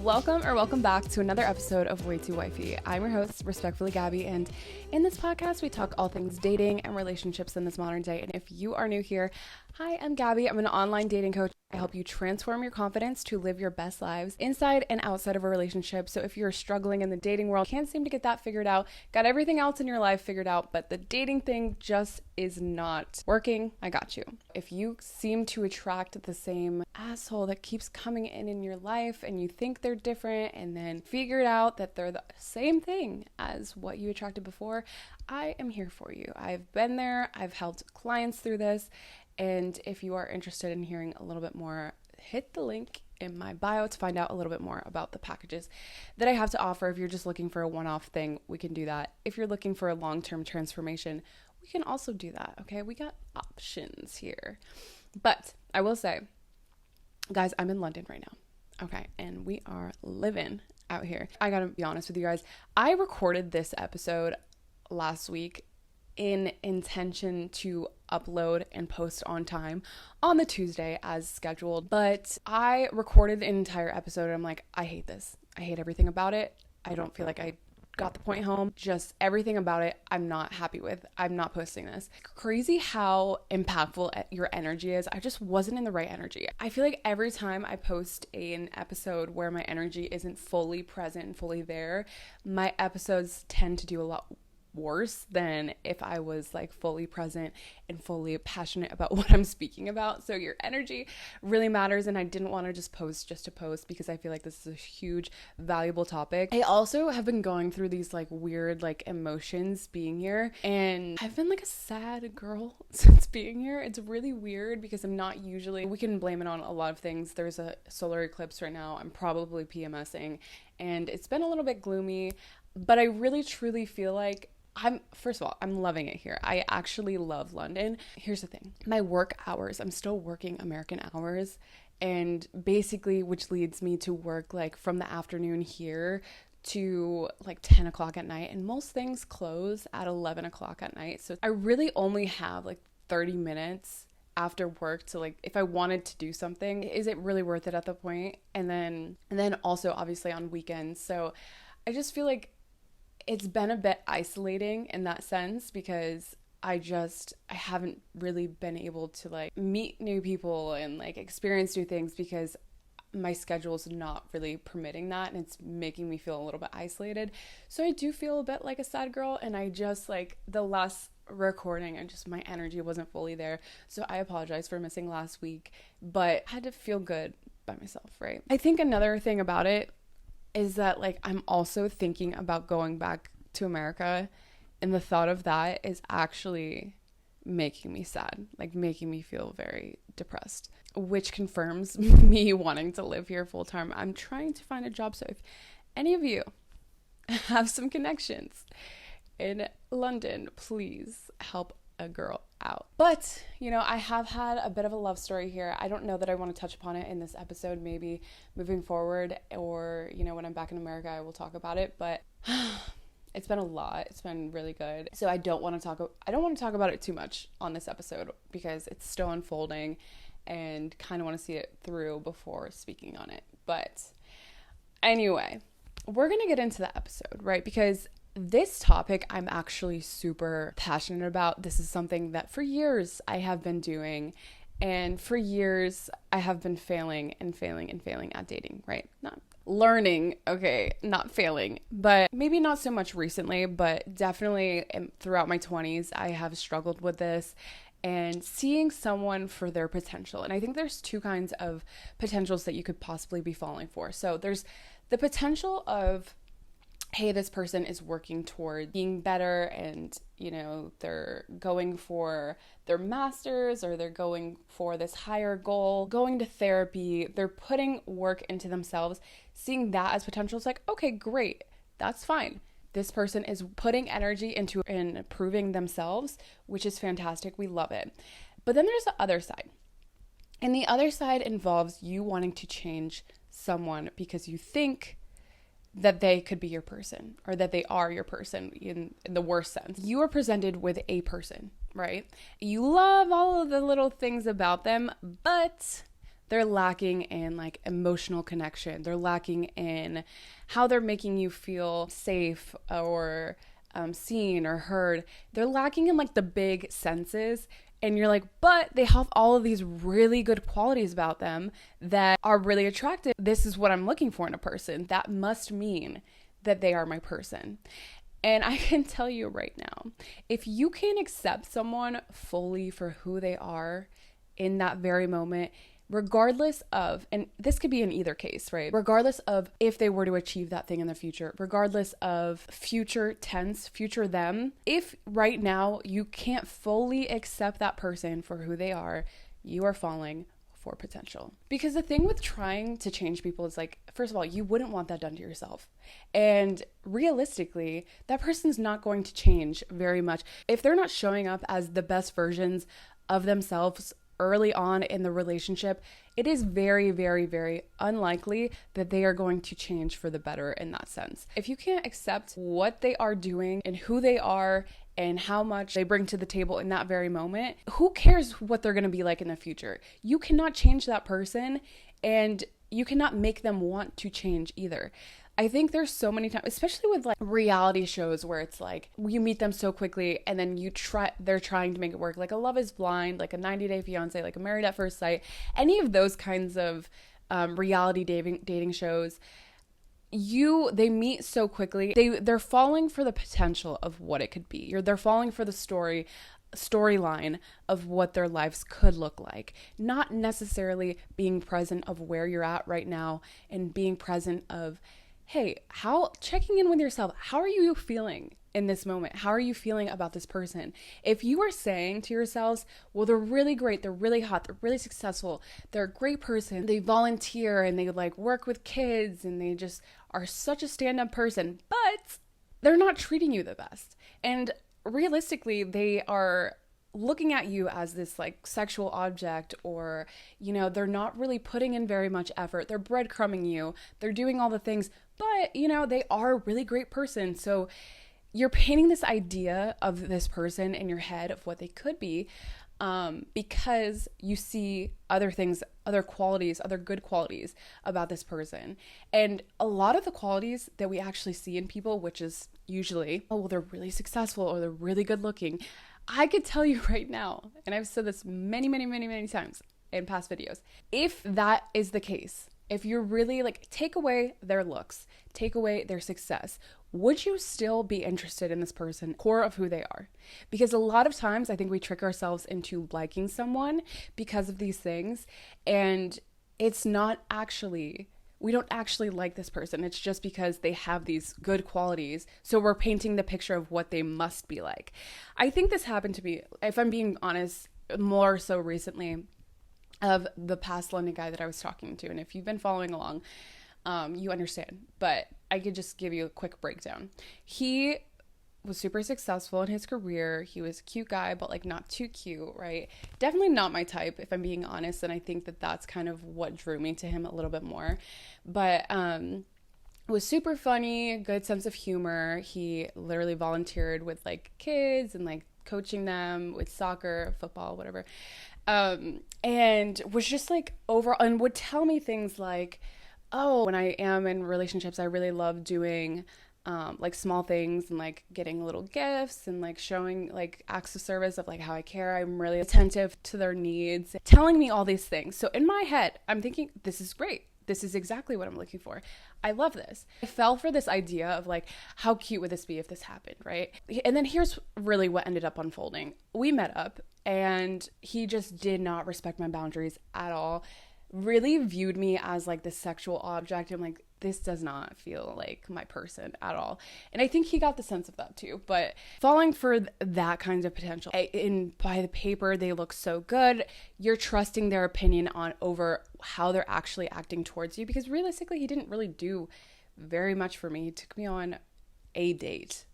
Welcome back to another episode of Way Too Wifey. I'm your host, Respectfully Gabby, and in this podcast, we talk all things dating and relationships in this modern day. And if you are new here, hi, I'm Gabby. I'm an online dating coach. I help you transform your confidence to live your best lives inside and outside of a relationship. So if you're struggling in the dating world, can't seem to get that figured out, got everything else in your life figured out, but the dating thing just is not working, I got you. If you seem to attract the same asshole that keeps coming in your life and you think they're different and then figured out that they're the same thing as what you attracted before, I am here for you. I've been there. I've helped clients through this. And if you are interested in hearing a little bit more, hit the link in my bio to find out a little bit more about the packages that I have to offer. If you're just looking for a one-off thing, we can do that. If you're looking for a long-term transformation, we can also do that, okay? We got options here. But I will say, guys, I'm in London right now, okay? And we are living out here. I gotta be honest with you guys. I recorded this episode last week in intention to upload and post on time on the Tuesday as scheduled. But I recorded an entire episode and I'm like, I hate this. I hate everything about it. I don't feel like I got the point home. Just everything about it, I'm not happy with. I'm not posting this. Crazy how impactful your energy is. I just wasn't in the right energy. I feel like every time I post an episode where my energy isn't fully present and fully there, my episodes tend to do a lot worse than if I was like fully present and fully passionate about what I'm speaking about. So your energy really matters, and I didn't want to just to post because I feel like this is a huge valuable topic. I also have been going through these like weird like emotions being here, and I've been like a sad girl since being here. It's really weird because I'm not usually, we can blame it on a lot of things. There's a solar eclipse right now. I'm probably PMSing and it's been a little bit gloomy, but I really truly feel like first of all, I'm loving it here. I actually love London. Here's the thing. My work hours, I'm still working American hours, and basically, which leads me to work like from the afternoon here to like 10 o'clock at night, and most things close at 11 o'clock at night. So I really only have like 30 minutes after work to like, if I wanted to do something, is it really worth it at the point? And then also obviously on weekends. So I just feel like it's been a bit isolating in that sense because I haven't really been able to like meet new people and like experience new things because my schedule's not really permitting that, and it's making me feel a little bit isolated. So I do feel a bit like a sad girl, and I just like the last recording and just my energy wasn't fully there. So I apologize for missing last week, but I had to feel good by myself, right? I think another thing about it is that like I'm also thinking about going back to America, and the thought of that is actually making me sad, like making me feel very depressed, which confirms me wanting to live here full time. I'm trying to find a job, so if any of you have some connections in London, please help a girl out. But, you know, I have had a bit of a love story here. I don't know that I want to touch upon it in this episode, maybe moving forward, or, you know, when I'm back in America, I will talk about it, but it's been a lot. It's been really good. So I don't want to talk about it too much on this episode because it's still unfolding and kind of want to see it through before speaking on it. But anyway, we're going to get into the episode, right? Because this topic I'm actually super passionate about. This is something that for years I have been doing, and for years I have been failing at dating, right? Not learning, okay, not failing, but maybe not so much recently, but definitely throughout my 20s I have struggled with this and seeing someone for their potential. And I think there's two kinds of potentials that you could possibly be falling for. So there's the potential of, hey, this person is working toward being better and, you know, they're going for their master's or they're going for this higher goal, going to therapy, they're putting work into themselves, seeing that as potential. It's like, okay, great, that's fine. This person is putting energy into improving themselves, which is fantastic. We love it. But then there's the other side. And the other side involves you wanting to change someone because you think that they could be your person or that they are your person in the worst sense. You are presented with a person, right? You love all of the little things about them, but they're lacking in like emotional connection. They're lacking in how they're making you feel safe or seen or heard. They're lacking in like the big senses. And you're like, but they have all of these really good qualities about them that are really attractive. This is what I'm looking for in a person. That must mean that they are my person. And I can tell you right now, if you can't accept someone fully for who they are in that very moment, regardless of, and this could be in either case, right? Regardless of if they were to achieve that thing in the future, regardless of future tense, future them, if right now you can't fully accept that person for who they are, you are falling for potential. Because the thing with trying to change people is like, first of all, you wouldn't want that done to yourself. And realistically, that person's not going to change very much. If they're not showing up as the best versions of themselves early on in the relationship, it is very, very, very unlikely that they are going to change for the better in that sense. If you can't accept what they are doing and who they are and how much they bring to the table in that very moment, who cares what they're going to be like in the future? You cannot change that person, and you cannot make them want to change either. I think there's so many times, especially with like reality shows where it's like you meet them so quickly and then they're trying to make it work, like a Love is Blind, like a 90 Day Fiance, like a Married at First Sight, any of those kinds of reality dating shows. They meet so quickly. They're falling for the potential of what it could be. They're falling for the storyline of what their lives could look like, not necessarily being present of where you're at right now and being present of, hey, checking in with yourself. How are you feeling in this moment? How are you feeling about this person? If you are saying to yourselves, well, they're really great, they're really hot, they're really successful, they're a great person, they volunteer and they like work with kids and they just are such a stand-up person, but they're not treating you the best. And realistically, they are looking at you as this like sexual object, or, they're not really putting in very much effort. They're breadcrumbing you. They're doing all the things, but, they are a really great person. So you're painting this idea of this person in your head of what they could be, because you see other things, other qualities, other good qualities about this person. And a lot of the qualities that we actually see in people, which is usually, oh, well, they're really successful or they're really good looking. I could tell you right now, and I've said this many, many, many, many times in past videos, if that is the case, if you're really like, take away their looks, take away their success, would you still be interested in this person, core of who they are? Because a lot of times I think we trick ourselves into liking someone because of these things, and it's not actually, we don't actually like this person. It's just because they have these good qualities. So we're painting the picture of what they must be like. I think this happened to me, if I'm being honest, more so recently, of the past London guy that I was talking to. And if you've been following along, you understand. But I could just give you a quick breakdown. He was super successful in his career. He was a cute guy, but like not too cute, right? Definitely not my type, if I'm being honest. And I think that that's kind of what drew me to him a little bit more. But was super funny, good sense of humor. He literally volunteered with like kids and like coaching them with soccer, football, whatever. And was just like overall, and would tell me things like, oh, when I am in relationships, I really love doing like small things and like getting little gifts and like showing like acts of service of like how I care. I'm really attentive to their needs, telling me all these things. So in my head, I'm thinking, this is great. This is exactly what I'm looking for. I love this. I fell for this idea of like, how cute would this be if this happened, right? And then here's really what ended up unfolding. We met up and he just did not respect my boundaries at all. Really viewed me as like this sexual object. I'm like, this does not feel like my person at all. And I think he got the sense of that too. But falling for that kind of potential, by the paper, they look so good. You're trusting their opinion over how they're actually acting towards you, because realistically, he didn't really do very much for me. He took me on a date,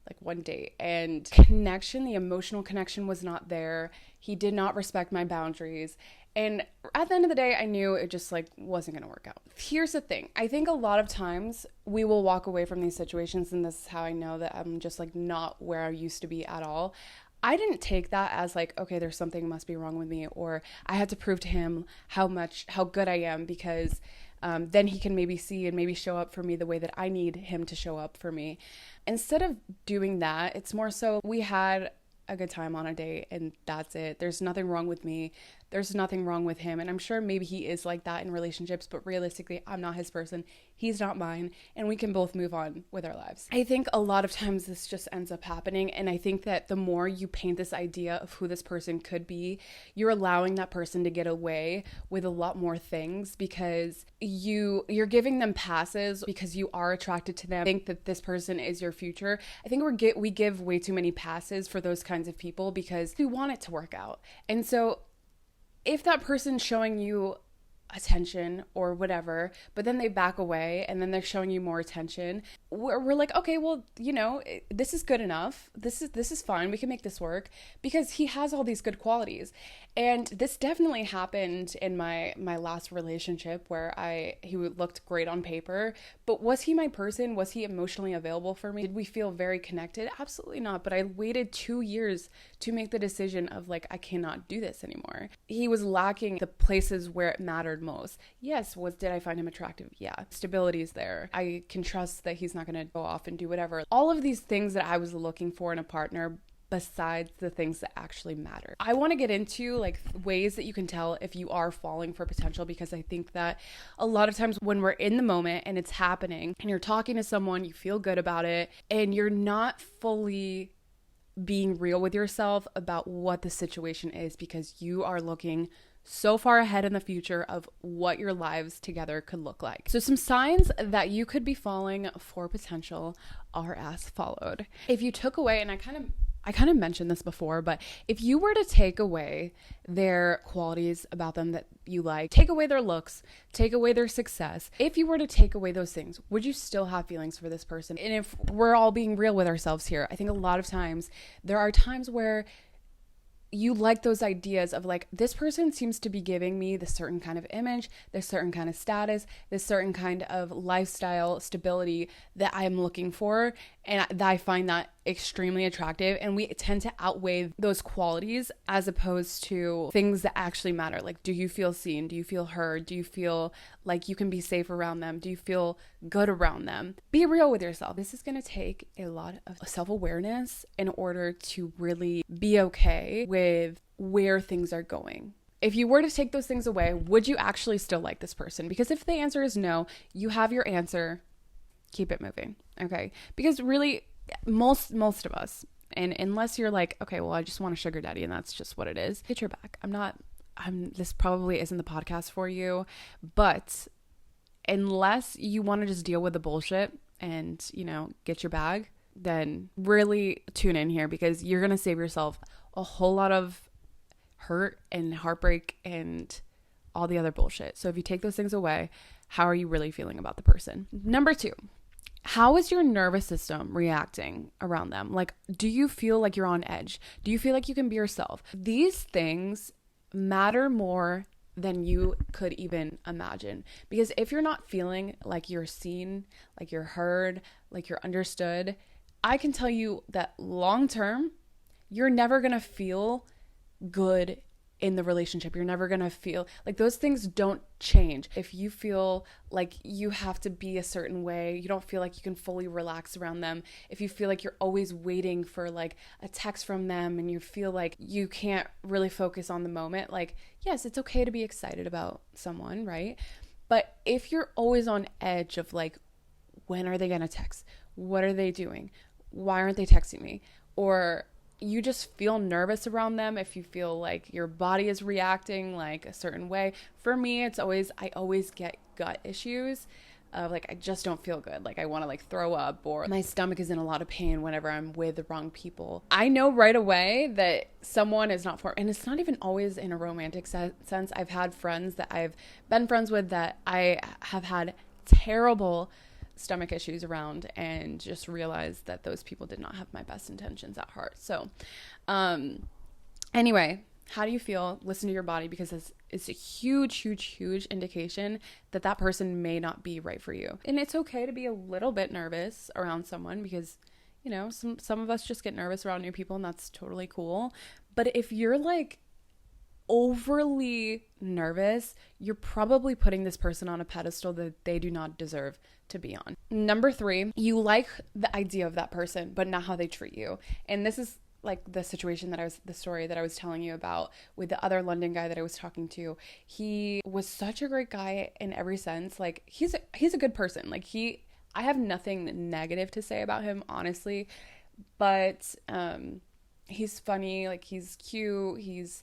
like one date, and the emotional connection was not there. He did not respect my boundaries. And at the end of the day, I knew it just like wasn't going to work out. Here's the thing. I think a lot of times we will walk away from these situations, and this is how I know that I'm just like not where I used to be at all. I didn't take that as like, okay, there's something must be wrong with me, or I had to prove to him how good I am, because then he can maybe see and maybe show up for me the way that I need him to show up for me. Instead of doing that, it's more so we had a good time on a date and that's it. There's nothing wrong with me. There's nothing wrong with him. And I'm sure maybe he is like that in relationships, but realistically, I'm not his person. He's not mine. And we can both move on with our lives. I think a lot of times this just ends up happening. And I think that the more you paint this idea of who this person could be, you're allowing that person to get away with a lot more things, because you're giving them passes because you are attracted to them. I think that this person is your future. I think we give way too many passes for those kinds of people because we want it to work out. And so if that person's showing you attention or whatever, but then they back away and then they're showing you more attention, we're like, okay, well, this is good enough. This is fine. We can make this work, because he has all these good qualities. And this definitely happened in my last relationship, where he looked great on paper, but was he my person? Was he emotionally available for me? Did we feel very connected? Absolutely not. But I waited 2 years to make the decision of like, I cannot do this anymore. He was lacking the places where it mattered most. Yes, did I find him attractive? Yeah. Stability is there. I can trust that he's not going to go off and do whatever. All of these things that I was looking for in a partner, besides the things that actually matter. I want to get into like ways that you can tell if you are falling for potential, because I think that a lot of times when we're in the moment and it's happening and you're talking to someone, you feel good about it, and you're not fully being real with yourself about what the situation is, because you are looking so far ahead in the future of what your lives together could look like. So some signs that you could be falling for potential are as followed. If you took away, and I kind of mentioned this before, but if you were to take away their qualities about them that you like, take away their looks, take away their success, if you were to take away those things, would you still have feelings for this person? And if we're all being real with ourselves here, I think a lot of times there are times where you like those ideas of like, this person seems to be giving me this certain kind of image, this certain kind of status, this certain kind of lifestyle stability that I'm looking for, and that I find that extremely attractive. And we tend to outweigh those qualities as opposed to things that actually matter. Like, do you feel seen? Do you feel heard? Do you feel like you can be safe around them? Do you feel good around them? Be real with yourself. This is going to take a lot of self-awareness in order to really be okay with where things are going. If you were to take those things away, would you actually still like this person? Because if the answer is no, you have your answer. Keep it moving. Okay? Because really, most of us, and unless you're like, okay, well, I just want a sugar daddy and that's just what it is, get your back. This probably isn't the podcast for you, but unless you want to just deal with the bullshit and, get your bag, then really tune in here, because you're going to save yourself a whole lot of hurt and heartbreak and all the other bullshit. So if you take those things away, how are you really feeling about the person? Number 2, how is your nervous system reacting around them? Like, do you feel like you're on edge? Do you feel like you can be yourself? These things matter more than you could even imagine. Because if you're not feeling like you're seen, like you're heard, like you're understood, I can tell you that long term, you're never going to feel good in the relationship. You're never going to feel like those things don't change. If you feel like you have to be a certain way, you don't feel like you can fully relax around them. If you feel like you're always waiting for like a text from them and you feel like you can't really focus on the moment, like, yes, it's okay to be excited about someone, right? But if you're always on edge of like, when are they going to text? What are they doing? Why aren't they texting me? Or you just feel nervous around them, if you feel like your body is reacting like a certain way. For me, I always get gut issues of like, I just don't feel good. Like I want to like throw up, or my stomach is in a lot of pain whenever I'm with the wrong people. I know right away that someone is not for, and it's not even always in a romantic sense. I've had friends that I've been friends with that I have had terrible stomach issues around, and just realized that those people did not have my best intentions at heart. So anyway, how do you feel? Listen to your body, because it's a huge indication that that person may not be right for you. And it's okay to be a little bit nervous around someone, because You know, some of us just get nervous around new people, and that's totally cool. But if you're like overly nervous, you're probably putting this person on a pedestal that they do not deserve to be on. Number 3, you like the idea of that person, but not how they treat you. And this is like the story that I was telling you about with the other London guy that I was talking to. He was such a great guy in every sense. Like he's a good person. Like I have nothing negative to say about him, honestly, but he's funny, like he's cute, he's,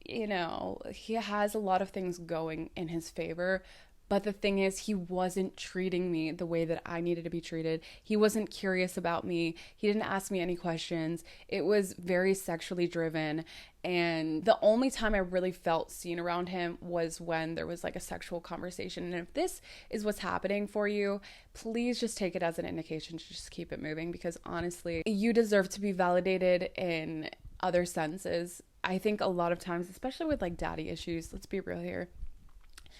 you know, he has a lot of things going in his favor. But the thing is, he wasn't treating me the way that I needed to be treated. He wasn't curious about me. He didn't ask me any questions. It was very sexually driven. And the only time I really felt seen around him was when there was like a sexual conversation. And if this is what's happening for you, please just take it as an indication to just keep it moving, because honestly, you deserve to be validated in other senses. I think a lot of times, especially with like daddy issues, let's be real here,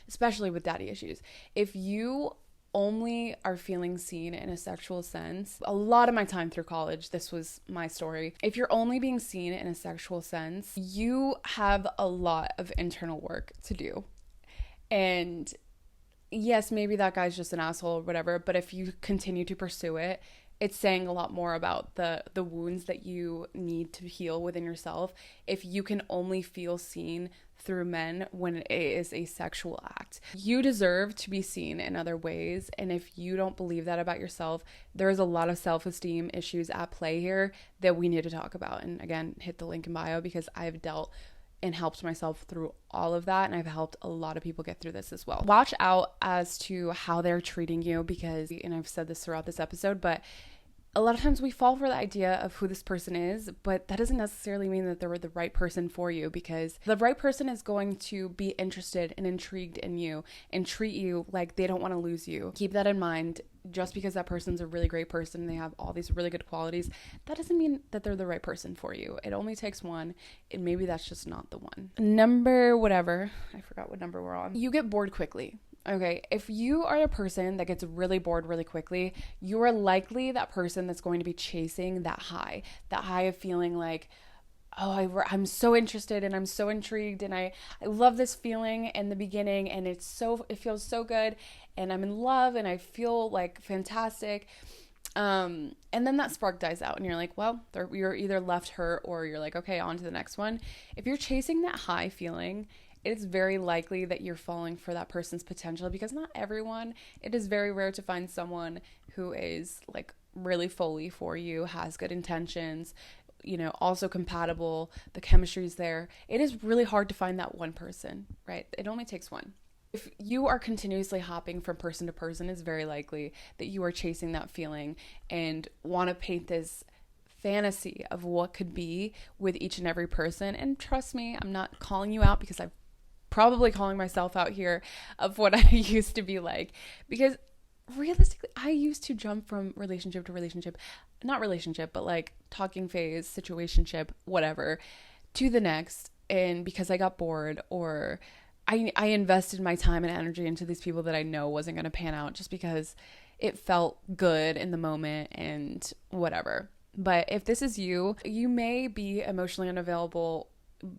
especially with daddy issues, if you only are feeling seen in a sexual sense, a lot of my time through college, this was my story. If you're only being seen in a sexual sense, you have a lot of internal work to do. And yes, maybe that guy's just an asshole or whatever, but if you continue to pursue it, it's saying a lot more about the wounds that you need to heal within yourself if you can only feel seen through men when it is a sexual act. You deserve to be seen in other ways, and if you don't believe that about yourself, there's a lot of self-esteem issues at play here that we need to talk about. And again, hit the link in bio, because I've dealt and helped myself through all of that, and I've helped a lot of people get through this as well. Watch out as to how they're treating you, because, and I've said this throughout this episode, but a lot of times we fall for the idea of who this person is, but that doesn't necessarily mean that they're the right person for you, because the right person is going to be interested and intrigued in you and treat you like they don't want to lose you. Keep that in mind. Just because that person's a really great person and they have all these really good qualities, that doesn't mean that they're the right person for you. It only takes one, and maybe that's just not the one. Number whatever, I forgot what number we're on. You get bored quickly. Okay, if you are a person that gets really bored really quickly, you are likely that person that's going to be chasing that high of feeling like, oh, I'm so interested and I'm so intrigued and I love this feeling in the beginning, and it feels so good, and I'm in love and I feel like fantastic. And then that spark dies out and you're like, well, you're either left hurt or you're like, okay, on to the next one. If you're chasing that high feeling, it's very likely that you're falling for that person's potential, because not everyone, it is very rare to find someone who is like really fully for you, has good intentions, you know, also compatible, the chemistry's there. It is really hard to find that one person, right? It only takes one. If you are continuously hopping from person to person, it's very likely that you are chasing that feeling and want to paint this fantasy of what could be with each and every person. And trust me, I'm not calling you out, because I've probably calling myself out here of what I used to be like, because realistically, I used to jump from relationship to relationship, not relationship, but like talking phase, situationship, whatever, to the next. And because I got bored, or I invested my time and energy into these people that I know wasn't going to pan out just because it felt good in the moment and whatever. But if this is you, you may be emotionally unavailable.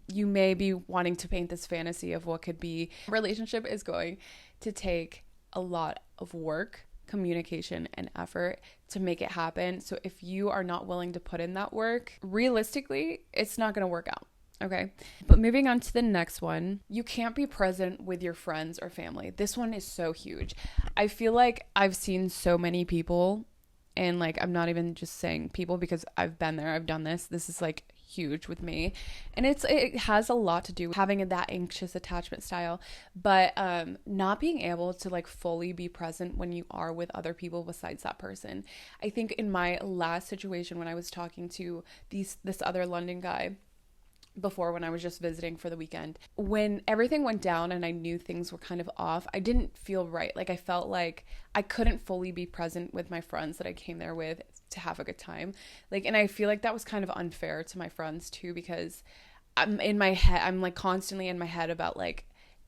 You may be wanting to paint this fantasy of what could be. Relationship is going to take a lot of work, communication, and effort to make it happen. So if you are not willing to put in that work, realistically, it's not going to work out. Okay. But moving on to the next one, you can't be present with your friends or family. This one is so huge. I feel like I've seen so many people, and like, I'm not even just saying people because I've been there, I've done this. This is like huge with me, and it has a lot to do with having that anxious attachment style, but not being able to like fully be present when you are with other people besides that person. I think in my last situation, when I was talking to this other London guy before, when I was just visiting for the weekend, when everything went down and I knew things were kind of off, I didn't feel right. Like, I felt like I couldn't fully be present with my friends that I came there with to have a good time. Like, and I feel like that was kind of unfair to my friends too, because I'm like constantly in my head about like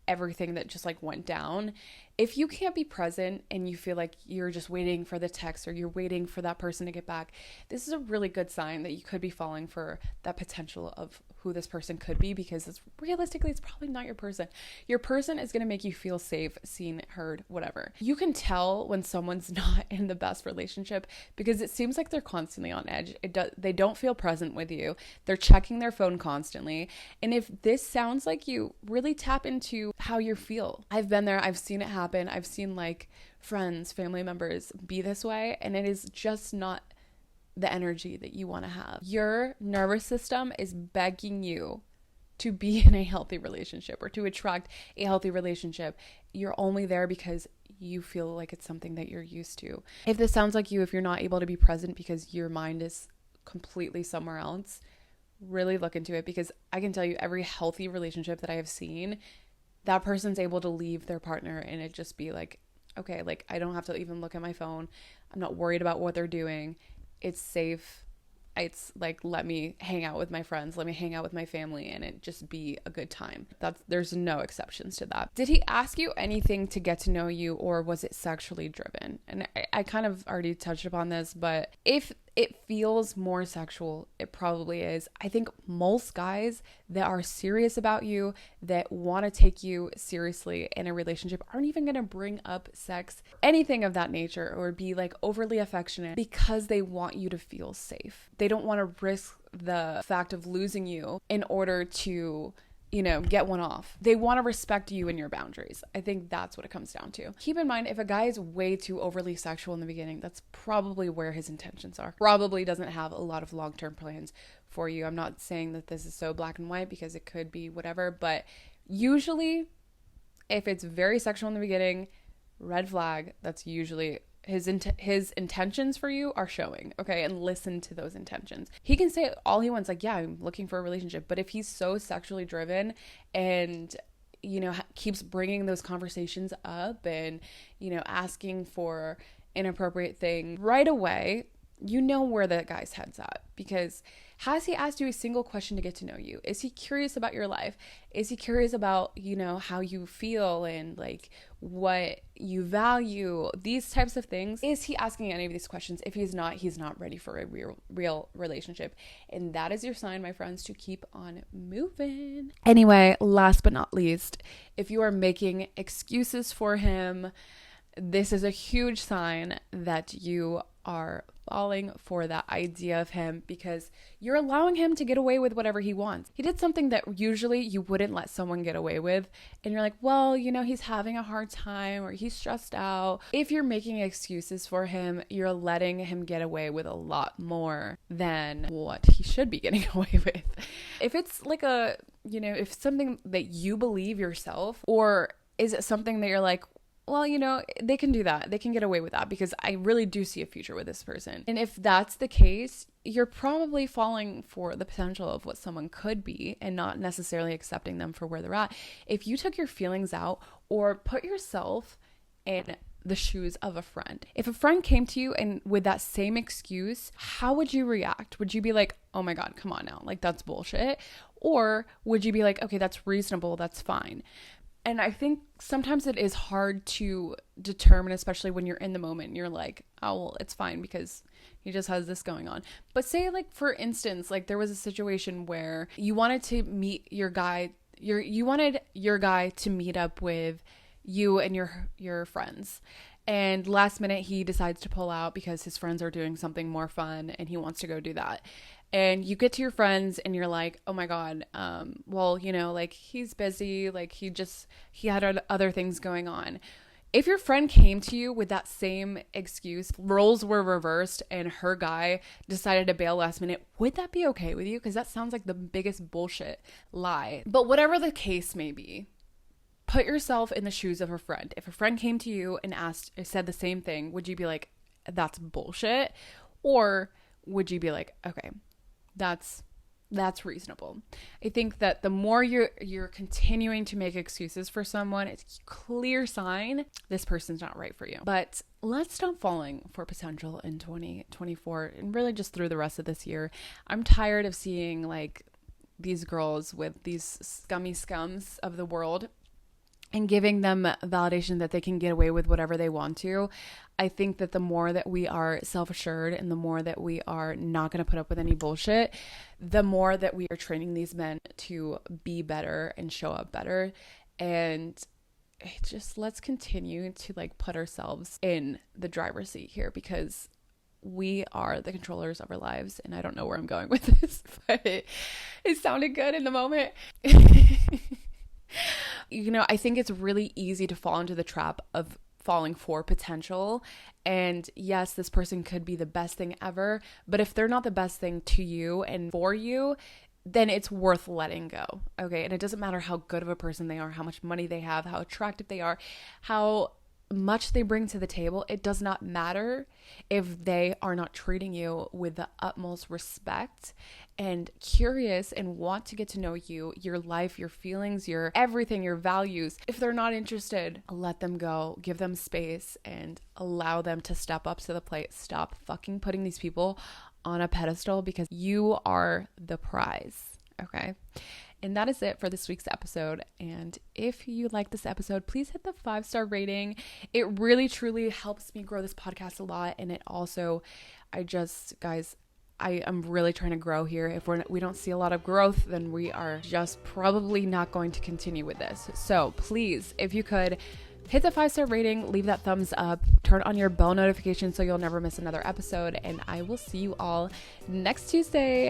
everything that just like went down. If you can't be present and you feel like you're just waiting for the text or you're waiting for that person to get back, this is a really good sign that you could be falling for that potential of who this person could be, because realistically, it's probably not your person. Your person is going to make you feel safe, seen, heard, whatever. You can tell when someone's not in the best relationship because it seems like they're constantly on edge. They don't feel present with you. They're checking their phone constantly. And if this sounds like you, really tap into how you feel. I've been there. I've seen it happen. I've seen like friends, family members be this way, and it is just not the energy that you want to have. Your nervous system is begging you to be in a healthy relationship or to attract a healthy relationship. You're only there because you feel like it's something that you're used to. If this sounds like you, if you're not able to be present because your mind is completely somewhere else, really look into it, because I can tell you every healthy relationship that I have seen, that person's able to leave their partner and it just be like, okay, like I don't have to even look at my phone. I'm not worried about what they're doing. It's safe. It's like, let me hang out with my friends, let me hang out with my family, and it just be a good time. There's no exceptions to that. Did he ask you anything to get to know you, or was it sexually driven? And I kind of already touched upon this, but if it feels more sexual, it probably is. I think most guys that are serious about you, that want to take you seriously in a relationship, aren't even going to bring up sex, anything of that nature, or be like overly affectionate because they want you to feel safe. They don't want to risk the fact of losing you in order to, get one off. They want to respect you and your boundaries. I think that's what it comes down to. Keep in mind, if a guy is way too overly sexual in the beginning, that's probably where his intentions are. Probably doesn't have a lot of long-term plans for you. I'm not saying that this is so black and white, because it could be whatever, but usually if it's very sexual in the beginning, red flag, that's usually his intentions for you are showing, okay? And listen to those intentions. He can say all he wants, like, yeah, I'm looking for a relationship, but if he's so sexually driven and keeps bringing those conversations up and asking for inappropriate things right away, where that guy's head's at. Because has he asked you a single question to get to know you? Is he curious about your life? Is he curious about, how you feel and like what you value, these types of things? Is he asking any of these questions? If he's not ready for a real relationship. And that is your sign, my friends, to keep on moving. Anyway, last but not least, if you are making excuses for him, this is a huge sign that you are falling for that idea of him, because you're allowing him to get away with whatever he wants. He did something that usually you wouldn't let someone get away with, and you're like, well, he's having a hard time or he's stressed out. If you're making excuses for him, you're letting him get away with a lot more than what he should be getting away with. If it's like if something that you believe yourself, or is it something that you're like, well, they can do that. They can get away with that because I really do see a future with this person. And if that's the case, you're probably falling for the potential of what someone could be and not necessarily accepting them for where they're at. If you took your feelings out or put yourself in the shoes of a friend. If a friend came to you and with that same excuse, how would you react? Would you be like, oh my God, come on now, like that's bullshit? Or would you be like, okay, that's reasonable, that's fine? And I think sometimes it is hard to determine, especially when you're in the moment and you're like, oh, well, it's fine because he just has this going on. But say, like, for instance, like there was a situation where you wanted to meet your guy, you wanted your guy to meet up with you and your friends. And last minute he decides to pull out because his friends are doing something more fun and he wants to go do that. And you get to your friends and you're like, oh my God, well, like he's busy, like he had other things going on. If your friend came to you with that same excuse, roles were reversed and her guy decided to bail last minute, would that be okay with you? Because that sounds like the biggest bullshit lie. But whatever the case may be, put yourself in the shoes of a friend. If a friend came to you and said the same thing, would you be like, that's bullshit? Or would you be like, okay, that's reasonable? I think that the more you're continuing to make excuses for someone, it's a clear sign this person's not right for you. But let's stop falling for potential in 2024 and really just through the rest of this year. I'm tired of seeing like these girls with these scummy scums of the world and giving them validation that they can get away with whatever they want to. I think that the more that we are self-assured and the more that we are not going to put up with any bullshit, the more that we are training these men to be better and show up better. And just let's continue to like put ourselves in the driver's seat here, because we are the controllers of our lives. And I don't know where I'm going with this, but it sounded good in the moment. You know, I think it's really easy to fall into the trap of falling for potential. And yes, this person could be the best thing ever, but if they're not the best thing to you and for you, then it's worth letting go. Okay. And it doesn't matter how good of a person they are, how much money they have, how attractive they are, how much they bring to the table. It does not matter if they are not treating you with the utmost respect and curious and want to get to know you, your life, your feelings, your everything, your values. If they're not interested, let them go, give them space, and allow them to step up to the plate. Stop fucking putting these people on a pedestal, because you are the prize. Okay. And that is it for this week's episode. And if you like this episode, please hit the 5-star rating. It really, truly helps me grow this podcast a lot. And it also, guys, I am really trying to grow here. If we don't see a lot of growth, then we are just probably not going to continue with this. So please, if you could, hit the 5-star rating, leave that thumbs up, turn on your bell notification so you'll never miss another episode. And I will see you all next Tuesday.